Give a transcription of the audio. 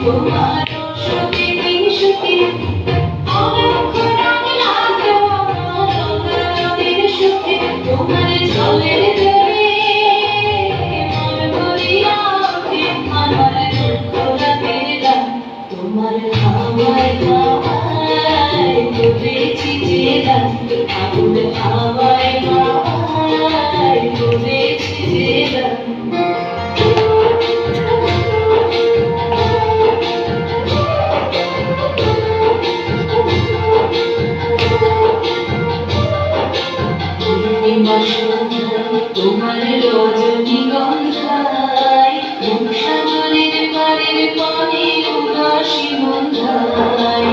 তোমার সুখে সুখে অনেকক্ষণ আমি লাগলো আমার অন্তরের সুখে তোমার জলের দেবে মন ভরিয়া ওঠে আমার দুঃখ রাতের গান তোমার হাওয়ায় হাওয়ায় বলেছি যে গান আগুন হাওয়ায় হাওয়ায় বলেছি যে গান তোমার রজনীগন্ধায় সাগরের পাড়ের পরে উদাসী মন্ধায়